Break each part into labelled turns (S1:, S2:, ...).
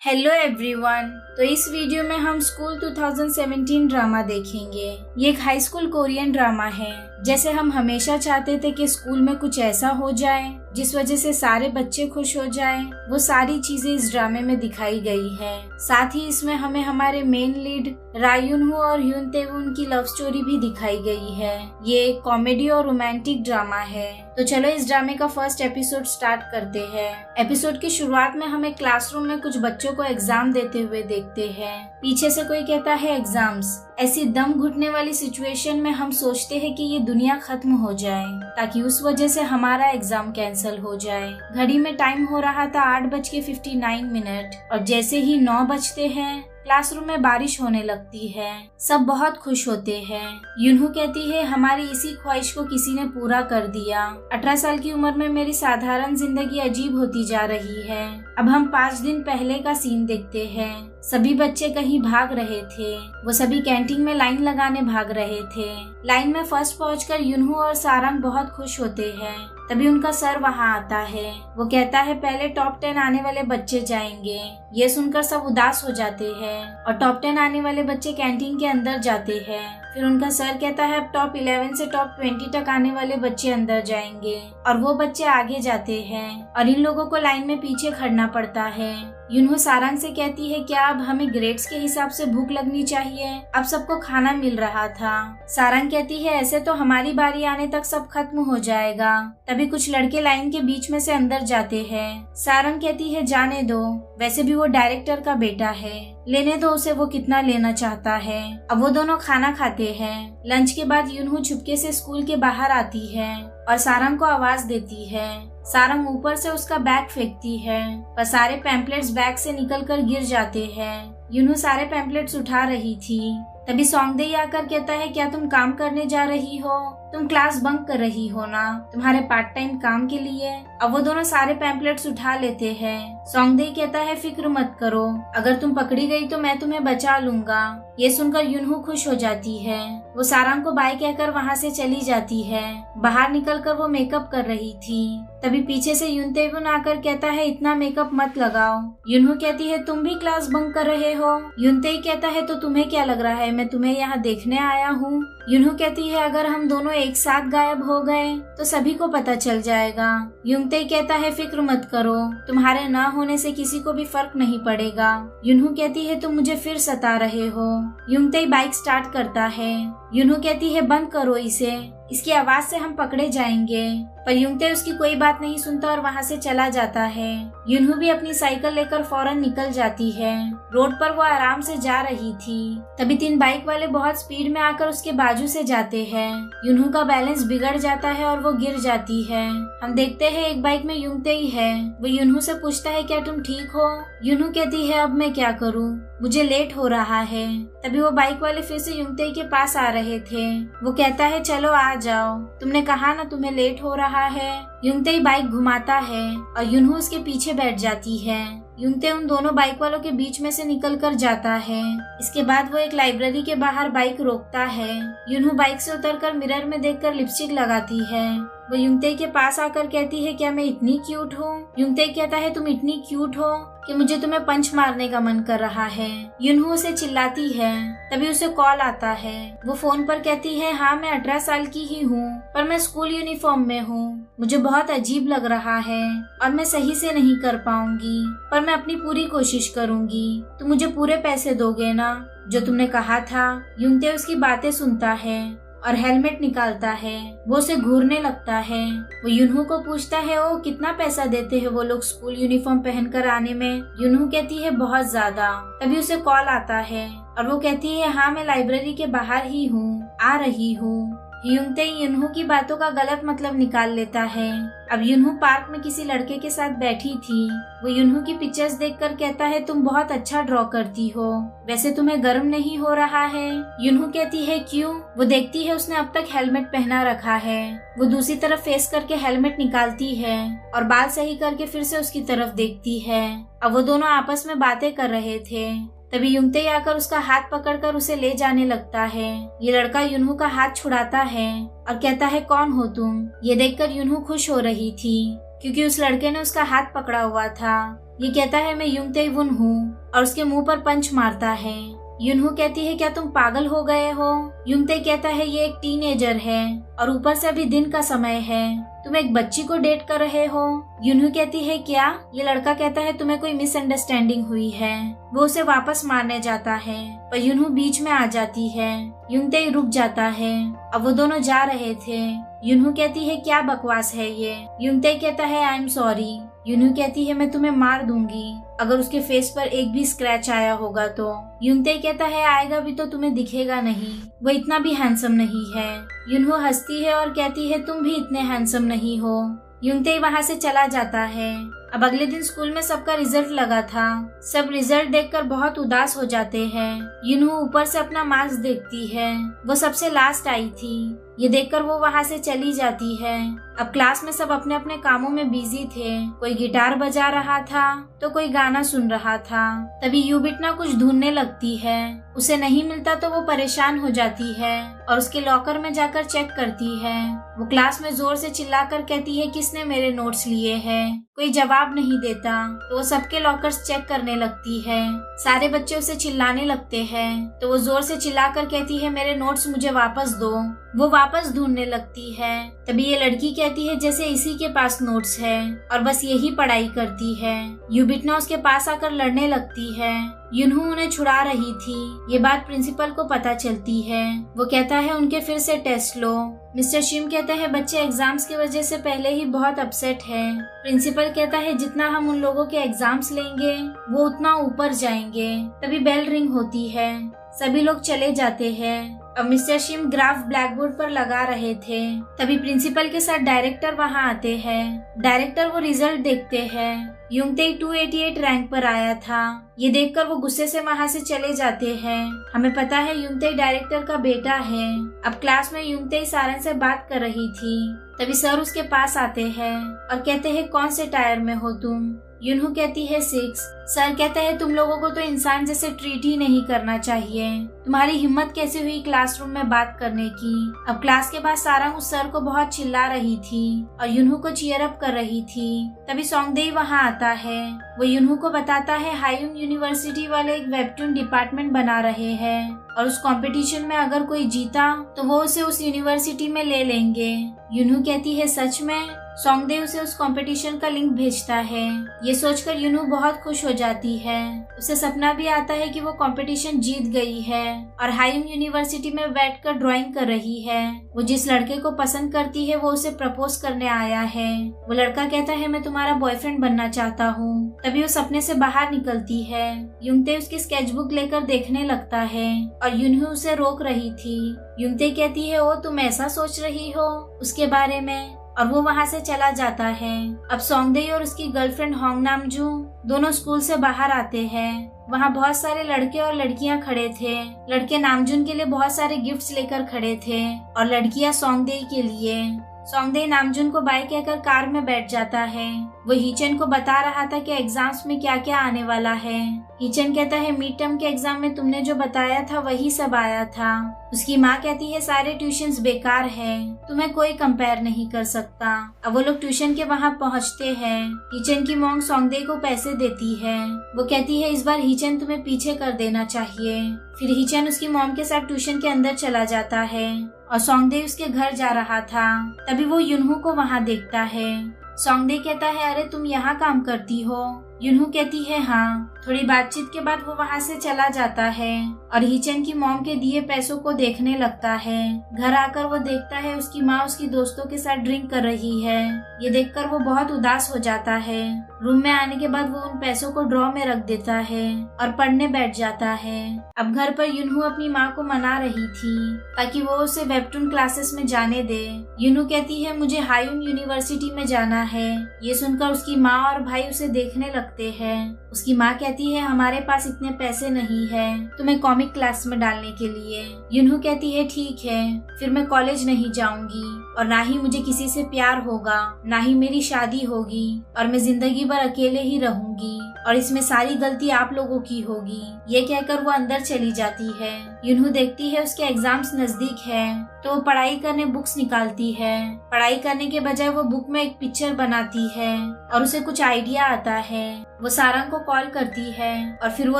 S1: Hello everyone. तो इस video में हम स्कूल 2017 ड्रामा देखेंगे। ये एक हाई स्कूल कोरियन ड्रामा है। जैसे हम हमेशा चाहते थे कि स्कूल में कुछ ऐसा हो जाए जिस वजह से सारे बच्चे खुश हो जाएं, वो सारी चीजें इस ड्रामे में दिखाई गई है। साथ ही इसमें हमें हमारे मेन लीड रायुन हो और ह्यून तेवुन की लव स्टोरी भी दिखाई गई है। ये एक कॉमेडी और रोमांटिक ड्रामा है। तो चलो इस ड्रामे का फर्स्ट एपिसोड स्टार्ट करते हैं। एपिसोड की शुरुआत में हमें क्लासरूम में कुछ बच्चों को एग्जाम देते हुए देखते हैं। पीछे से कोई कहता है एग्जाम्स। ऐसी दम घुटने वाली सिचुएशन में हम सोचते हैं कि ये दुनिया खत्म हो जाए ताकि उस वजह से हमारा एग्जाम कैंसिल हो जाए। घड़ी में टाइम हो रहा था 8:59 और जैसे ही 9 बजते हैं क्लासरूम में बारिश होने लगती है। सब बहुत खुश होते हैं। यूनहू कहती है हमारी इसी ख्वाहिश को किसी ने पूरा कर दिया। 18 साल की उम्र में मेरी साधारण जिंदगी अजीब होती जा रही है। अब हम 5 दिन पहले का सीन देखते हैं। सभी बच्चे कहीं भाग रहे थे। वो सभी कैंटीन में लाइन लगाने भाग रहे थे। लाइन में फर्स्ट पहुंचकर यूनहू और सारंग बहुत खुश होते हैं। तभी उनका सर वहां आता है। वो कहता है पहले टॉप 10 आने वाले बच्चे जाएंगे। ये सुनकर सब उदास हो जाते हैं और टॉप 10 आने वाले बच्चे कैंटीन के अंदर जाते हैं। फिर उनका सर कहता है अब टॉप 11 से टॉप 20 तक आने वाले बच्चे अंदर जाएंगे और वो बच्चे आगे जाते हैं और इन लोगों को लाइन में पीछे खड़ना पड़ता है। यूनहू सारंग से कहती है क्या अब हमें ग्रेड्स के हिसाब से भूख लगनी चाहिए? अब सबको खाना मिल रहा था। सारंग कहती है ऐसे तो हमारी बारी आने तक सब खत्म हो जाएगा। तभी कुछ लड़के लाइन के बीच में से अंदर जाते हैं। सारंग कहती है जाने दो, वैसे भी वो डायरेक्टर का बेटा है, लेने दो उसे, वो कितना लेना चाहता है। अब वो दोनों खाना खाते हैं। लंच के बाद यूनहू चुपके से स्कूल के बाहर आती है और सारंग को आवाज देती है। सारंग ऊपर से उसका बैग फेंकती है पर सारे पैम्पलेट्स बैग से निकलकर गिर जाते हैं। यूनहू सारे पैम्पलेट्स उठा रही थी। तभी सॉन्गदे आकर कहता है क्या तुम काम करने जा रही हो? तुम क्लास बंक कर रही हो ना तुम्हारे पार्ट टाइम काम के लिए? अब वो दोनों सारे पैम्पलेट्स उठा लेते हैं। सॉन्गदे कहता है फिक्र मत करो, अगर तुम पकड़ी गई तो मैं तुम्हें बचा लूंगा। ये सुनकर यूनहू खुश हो जाती है। वो सारंग को बाय कहकर वहाँ से चली जाती है। बाहर निकलकर वो मेकअप कर रही थी। तभी पीछे से ह्यून तेवुन आकर कहता है इतना मेकअप मत लगाओ। यूनहू कहती है तुम भी क्लास बंक कर रहे हो? ह्यून तेई कहता है तो तुम्हें क्या लग रहा है मैं तुम्हें यहाँ देखने आया हूँ? यूनहू कहती है अगर हम दोनों एक साथ गायब हो गए तो सभी को पता चल जाएगा। यूनतेई कहता है फिक्र मत करो, तुम्हारे न होने से किसी को भी फर्क नहीं पड़ेगा। यूनहू कहती है तुम मुझे फिर सता रहे हो। यूनतेई बाइक स्टार्ट करता है। यूनहू कहती है बंद करो इसे, इसकी आवाज से हम पकड़े जाएंगे। पर यूनतेई उसकी कोई बात नहीं सुनता और वहाँ से चला जाता है। यूनहू भी अपनी साइकिल लेकर फौरन निकल जाती है। रोड पर वो आराम से जा रही थी। तभी 3 बाइक वाले बहुत स्पीड में आकर उसके बाजू से जाते हैं। यूनहू का बैलेंस बिगड़ जाता है और वो गिर जाती है। हम देखते हैं एक बाइक में यूनतेई है। वो यूनहू से पूछता है क्या तुम ठीक हो? यूनहू कहती है अब मैं क्या करूँ, मुझे लेट हो रहा है। तभी वो बाइक वाले फिर से यूनतेई के पास आ रहे थे। वो कहता है चलो आ जाओ, तुमने कहा ना तुम्हें लेट हो रहा है। यूनतेई बाइक घुमाता है और यूनहू उसके पीछे बैठ जाती है। यूनतेई उन दोनों बाइक वालों के बीच में से निकल कर जाता है। इसके बाद वो एक लाइब्रेरी के बाहर बाइक रोकता है। यूनहू बाइक से उतरकर मिरर में देखकर लिपस्टिक लगाती है। वो यूनतेई के पास आकर कहती है क्या मैं इतनी क्यूट हूँ? यूनतेई कहता है तुम इतनी क्यूट हो कि मुझे तुम्हें पंच मारने का मन कर रहा है। यूनहू उसे चिल्लाती है। तभी उसे कॉल आता है। वो फोन पर कहती है हाँ मैं 18 साल की ही हूँ पर मैं स्कूल यूनिफॉर्म में हूँ। मुझे बहुत अजीब लग रहा है और मैं सही से नहीं कर पाऊंगी पर मैं अपनी पूरी कोशिश करूंगी। तुम मुझे पूरे पैसे दोगे ना जो तुमने कहा था? यूनतेई उसकी बातें सुनता है और हेलमेट निकालता है। वो उसे घूरने लगता है। वो यूनहू को पूछता है ओ कितना पैसा देते हैं वो लोग स्कूल यूनिफॉर्म पहनकर आने में? यूनहू कहती है बहुत ज्यादा। तभी उसे कॉल आता है और वो कहती है हाँ मैं लाइब्रेरी के बाहर ही हूँ, आ रही हूँ। यूनतेई यूनहू की बातों का गलत मतलब निकाल लेता है। अब यूनहू पार्क में किसी लड़के के साथ बैठी थी। वो यूनहू की पिक्चर्स देखकर कहता है तुम बहुत अच्छा ड्रॉ करती हो, वैसे तुम्हें गर्म नहीं हो रहा है? यूनहू कहती है क्यों? वो देखती है उसने अब तक हेलमेट पहना रखा है। वो दूसरी तरफ फेस करके हेलमेट निकालती है और बाल सही करके फिर से उसकी तरफ देखती है। अब वो दोनों आपस में बातें कर रहे थे। तभी यूनतेई आकर उसका हाथ पकड़कर उसे ले जाने लगता है। ये लड़का यूनहू का हाथ छुड़ाता है और कहता है कौन हो तुम? ये देखकर यूनहू खुश हो रही थी क्योंकि उस लड़के ने उसका हाथ पकड़ा हुआ था। ये कहता है मैं युंग ताe वुन हूँ और उसके मुंह पर पंच मारता है। युनहू कहती है क्या तुम पागल हो गए हो? युंग ताe कहता है ये एक टीनेजर है और ऊपर से अभी दिन का समय है, तुम एक बच्ची को डेट कर रहे हो। युनहू कहती है क्या? ये लड़का कहता है तुम्हें कोई मिसअंडरस्टैंडिंग हुई है। वो उसे वापस मारने जाता है पर युनहू बीच में आ जाती है। युंग ताe रुक जाता है। अब वो दोनों जा रहे थे। युनहू कहती है क्या बकवास है ये? युंग ताe कहता है आई एम सॉरी। युनहू कहती है मैं तुम्हें मार दूंगी अगर उसके फेस पर एक भी स्क्रैच आया होगा तो। युंग ताe कहता है आएगा भी तो तुम्हें दिखेगा नहीं, वो इतना भी हैंडसम नहीं है। युनहू हंसती है और कहती है तुम भी इतने हैंडसम नहीं हो। युंग ताe वहाँ से चला जाता है। अब अगले दिन स्कूल में सबका रिजल्ट लगा था। सब रिजल्ट देखकर बहुत उदास हो जाते हैं। युनहू ऊपर से अपना मार्क्स देखती है, वो सबसे लास्ट आई थी। ये देखकर वो वहाँ से चली जाती है। अब क्लास में सब अपने अपने कामों में बिजी थे। कोई गिटार बजा रहा था तो कोई गाना सुन रहा था। तभी यूबिटना कुछ ढूंढने लगती है, उसे नहीं मिलता तो वो परेशान हो जाती है और उसके लॉकर में जाकर चेक करती है। वो क्लास में जोर से चिल्लाकर कहती है किसने मेरे नोट्स लिए हैं? कोई जवाब नहीं देता तो वो सबके लॉकर्स चेक करने लगती है। सारे बच्चे उसे चिल्लाने लगते हैं तो वो जोर से चिल्लाकर कहती है मेरे नोट्स मुझे वापस दो। वो वापस ढूंढने लगती है। तभी ये लड़की कहती है जैसे इसी के पास नोट्स है और बस यही पढ़ाई करती है। यूबिटना उसके पास आकर लड़ने लगती है। युनहू उन्हें छुड़ा रही थी। ये बात प्रिंसिपल को पता चलती है। वो कहता है उनके फिर से टेस्ट लो। मिस्टर शिम कहते हैं बच्चे एग्जाम्स की वजह से पहले ही बहुत अपसेट है। प्रिंसिपल कहता है जितना हम उन लोगों के एग्जाम्स लेंगे वो उतना ऊपर जाएंगे। तभी बेल रिंग होती है, सभी लोग चले जाते हैं। अब मिस्टर शिम ग्राफ ब्लैकबोर्ड पर लगा रहे थे। तभी प्रिंसिपल के साथ डायरेक्टर वहां आते हैं। डायरेक्टर वो रिजल्ट देखते हैं। युंग ताe 288 रैंक पर आया था। ये देखकर वो गुस्से से वहां से चले जाते हैं। हमें पता है युंग ताe डायरेक्टर का बेटा है। अब क्लास में युंग ताe सारन से बात कर रही थी। तभी सर उसके पास आते हैं और कहते हैं कौन से टायर में हो तुम? युनहू कहती है 6। सर कहते हैं तुम लोगों को तो इंसान जैसे ट्रीट ही नहीं करना चाहिए। तुम्हारी हिम्मत कैसे हुई क्लासरूम में बात करने की? अब क्लास के बाद सारंग उस सर को बहुत चिल्ला रही थी और युनहू को चीयर अप कर रही थी। तभी सोंगदे वहां आता है। वो युनहू को बताता है हायुंग यूनिवर्सिटी वाले एक वेबटून डिपार्टमेंट बना रहे हैं और उस कंपटीशन में अगर कोई जीता तो वो उसे उस यूनिवर्सिटी में ले लेंगे। युनहू कहती है सच में? सोंगदे उसे उस कंपटीशन का लिंक भेजता है। ये सोचकर युनहू बहुत खुश हो जाती है। उसे सपना भी आता है कि वो कंपटीशन जीत गई है और हायुंग यूनिवर्सिटी में बैठकर ड्राइंग कर रही है। वो जिस लड़के को पसंद करती है वो उसे प्रपोज करने आया है। वो लड़का कहता है मैं तुम्हारा बॉयफ्रेंड बनना चाहता हूँ। तभी वो सपने से बाहर निकलती है। युंग ताe उसकी स्केचबुक लेकर देखने लगता है और युनहू उसे रोक रही थी। युंग ताe कहती है ओ तुम ऐसा सोच रही हो उसके बारे में, और वो वहाँ से चला जाता है। अब सोंगदे और उसकी गर्लफ्रेंड होंग नामजू दोनों स्कूल से बाहर आते हैं। वहाँ बहुत सारे लड़के और लड़कियाँ खड़े थे। लड़के नामजून के लिए बहुत सारे गिफ्ट्स लेकर खड़े थे और लड़कियाँ सोंगदे के लिए। सोंगदे नामजून को बाय कहकर कार में बैठ जाता है। वो हीचन को बता रहा था कि एग्जाम्स में क्या क्या आने वाला है। हीचन कहता है मिड टर्म के एग्जाम में तुमने जो बताया था वही सब आया था। उसकी माँ कहती है सारे ट्यूशंस बेकार है, तुम्हें कोई कंपेयर नहीं कर सकता। अब वो लोग ट्यूशन के वहाँ पहुँचते हैं। हीचन की मॉम सोंगदे को पैसे देती है। वो कहती है इस बार हीचन तुम्हें पीछे कर देना चाहिए। फिर हीचन उसकी मॉम के साथ ट्यूशन के अंदर चला जाता है और सोंगदे उसके घर जा रहा था। तभी वो युनहू को वहाँ देखता है। सोंगदे कहता है अरे तुम यहाँ काम करती हो? युनहू कहती है हाँ। थोड़ी बातचीत के बाद वो वहाँ से चला जाता है और हीचन की मॉम के दिए पैसों को देखने लगता है। घर आकर वो देखता है उसकी माँ उसकी दोस्तों के साथ ड्रिंक कर रही है। ये देखकर वो बहुत उदास हो जाता है। रूम में आने के बाद वो उन पैसों को ड्रॉ में रख देता है और पढ़ने बैठ जाता है। अब घर पर युनहू अपनी माँ को मना रही थी ताकि वो उसे वेबटून क्लासेस में जाने दे। युनहू कहती है मुझे हायुंग यूनिवर्सिटी में जाना है। ये सुनकर उसकी माँ और भाई उसे देखने लगते हैं। उसकी माँ कहती है हमारे पास इतने पैसे नहीं है तुम्हें कॉमिक क्लास में डालने के लिए। यूनहू कहती है ठीक है, फिर मैं कॉलेज नहीं जाऊंगी और ना ही मुझे किसी से प्यार होगा, ना ही मेरी शादी होगी और मैं जिंदगी भर अकेले ही रहूंगी और इसमें सारी गलती आप लोगों की होगी। ये कहकर वो अंदर चली जाती है। यूनहू देखती है उसके एग्जाम्स नजदीक है तो वो पढ़ाई करने बुक्स निकालती है। पढ़ाई करने के बजाय वो बुक में एक पिक्चर बनाती है और उसे कुछ आइडिया आता है। वो सारंग को कॉल करती है और फिर वो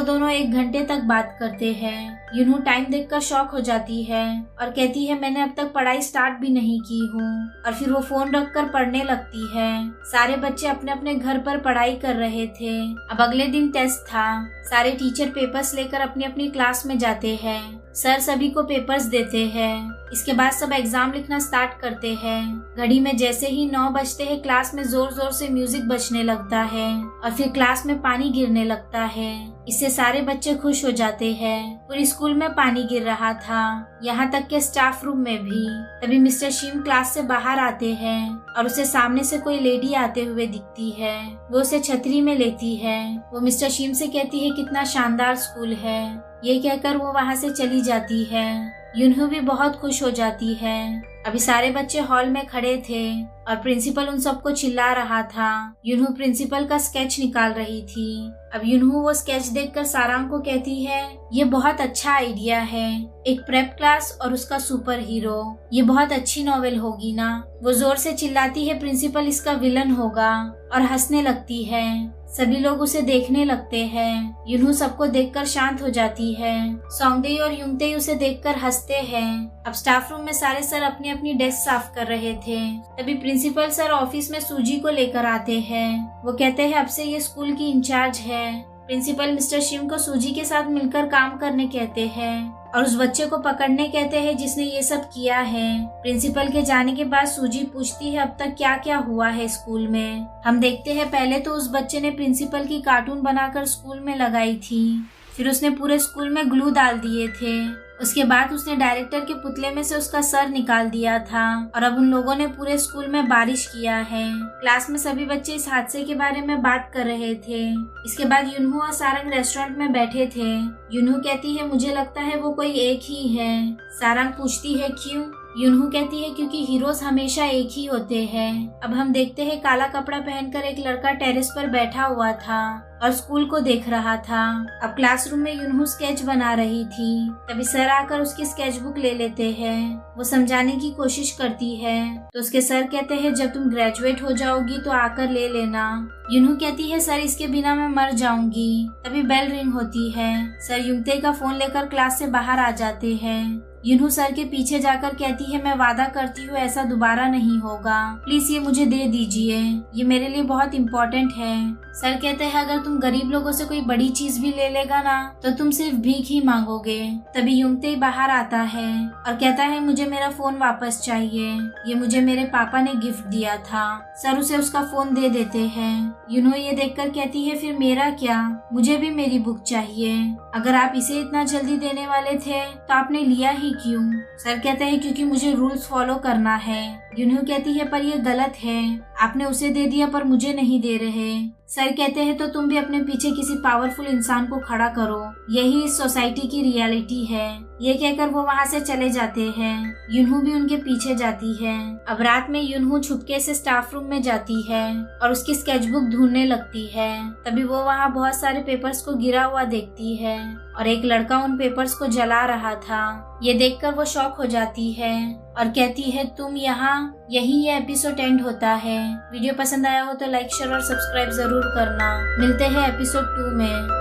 S1: दोनों 1 घंटे तक बात करते हैं। यूनहू टाइम देखकर शॉक हो जाती है और कहती है मैंने अब तक पढ़ाई स्टार्ट भी नहीं की हूँ। और फिर वो फोन रखकर पढ़ने लगती है। सारे बच्चे अपने अपने घर पर पढ़ाई कर रहे थे। अब अगले दिन टेस्ट था। सारे टीचर पेपर्स लेकर अपनी अपनी क्लास में जाते हैं। सर सभी को पेपर्स देते हैं। इसके बाद सब एग्जाम लिखना स्टार्ट करते हैं। घड़ी में जैसे ही 9 बजते हैं क्लास में जोर जोर से म्यूजिक बजने लगता है और फिर क्लास में पानी गिरने लगता है। इससे सारे बच्चे खुश हो जाते हैं। पूरी स्कूल में पानी गिर रहा था, यहाँ तक के स्टाफ रूम में भी। तभी मिस्टर शिम क्लास से बाहर आते हैं और उसे सामने से कोई लेडी आते हुए दिखती है। वो उसे छतरी में लेती है। वो मिस्टर शिम से कहती है कितना शानदार स्कूल है। ये कहकर वो वहाँ से चली जाती है। यूनहू भी बहुत खुश हो जाती है। अभी सारे बच्चे हॉल में खड़े थे और प्रिंसिपल उन सबको चिल्ला रहा था। यूनहू प्रिंसिपल का स्केच निकाल रही थी। अब यूनहू वो स्केच देखकर सारंग को कहती है ये बहुत अच्छा आइडिया है, एक प्रेप क्लास और उसका सुपर हीरो, ये बहुत अच्छी नॉवेल होगी ना। वो जोर से चिल्लाती है प्रिंसिपल इसका विलन होगा और हंसने लगती है। सभी लोग उसे देखने लगते हैं। यूनहू सबको देखकर शांत हो जाती है। सोंगडे और युंगते उसे देखकर हंसते हैं। अब स्टाफ रूम में सारे सर अपनी अपनी डेस्क साफ कर रहे थे। तभी प्रिंसिपल सर ऑफिस में सूजी को लेकर आते हैं। वो कहते हैं अब से ये स्कूल की इंचार्ज है। प्रिंसिपल मिस्टर शिम को सूजी के साथ मिलकर काम करने कहते हैं और उस बच्चे को पकड़ने कहते हैं जिसने ये सब किया है। प्रिंसिपल के जाने के बाद सूजी पूछती है अब तक क्या क्या हुआ है स्कूल में। हम देखते हैं पहले तो उस बच्चे ने प्रिंसिपल की कार्टून बनाकर स्कूल में लगाई थी, फिर उसने पूरे स्कूल में ग्लू डाल दिए थे। उसके बाद उसने डायरेक्टर के पुतले में से उसका सर निकाल दिया था और अब उन लोगों ने पूरे स्कूल में बारिश किया है। क्लास में सभी बच्चे इस हादसे के बारे में बात कर रहे थे। इसके बाद यूनहू और सारंग रेस्टोरेंट में बैठे थे। यूनहू कहती है मुझे लगता है वो कोई एक ही है। सारंग पूछती है क्यों? यूनहू कहती है क्योंकि हीरोज हमेशा एक ही होते हैं। अब हम देखते हैं काला कपड़ा पहनकर एक लड़का टेरेस पर बैठा हुआ था और स्कूल को देख रहा था। अब क्लासरूम में यूनहू स्केच बना रही थी। तभी सर आकर उसकी स्केच बुक ले लेते हैं। वो समझाने की कोशिश करती है तो उसके सर कहते हैं जब तुम ग्रेजुएट हो जाओगी तो आकर ले लेना। यूनहू कहती है सर इसके बिना मैं मर जाऊंगी। तभी बेल रिंग होती है। सर युंगते का फोन लेकर क्लास से बाहर आ जाते हैं। यूनहू सर के पीछे जाकर कहती है मैं वादा करती हूँ ऐसा दोबारा नहीं होगा, प्लीज ये मुझे दे दीजिए, ये मेरे लिए बहुत इम्पोर्टेंट है। सर कहते हैं अगर तुम गरीब लोगों से कोई बड़ी चीज भी ले लेगा ना तो तुम सिर्फ भीख ही मांगोगे। तभी युंगते बाहर आता है और कहता है मुझे मेरा फोन वापस चाहिए, ये मुझे मेरे पापा ने गिफ्ट दिया था। सर उसे उसका फोन दे देते हैं। यूनहू ये देखकर कहती है फिर मेरा क्या, मुझे भी मेरी बुक चाहिए। अगर आप इसे इतना जल्दी देने वाले थे तो आपने लिया ही क्यों? सर कहते हैं क्योंकि मुझे रूल्स फॉलो करना है। यूनहू कहती है पर ये गलत है, आपने उसे दे दिया पर मुझे नहीं दे रहे। सर कहते हैं तो तुम भी अपने पीछे किसी पावरफुल इंसान को खड़ा करो, यही इस सोसाइटी की रियलिटी है। ये कहकर वो वहाँ से चले जाते हैं। यूनहू भी उनके पीछे जाती है। अब रात में यूनहू छुपके से स्टाफ रूम में जाती है और उसकी स्केचबुक ढूंढने लगती है। तभी वो वहाँ बहुत सारे पेपर्स को गिरा हुआ देखती है और एक लड़का उन पेपर्स को जला रहा था। ये देखकर वो शॉक हो जाती है और कहती है तुम यहाँ, यही ये एपिसोड एंड होता है। वीडियो पसंद आया हो तो लाइक शेयर और सब्सक्राइब जरूर करना। मिलते हैं एपिसोड 2 में।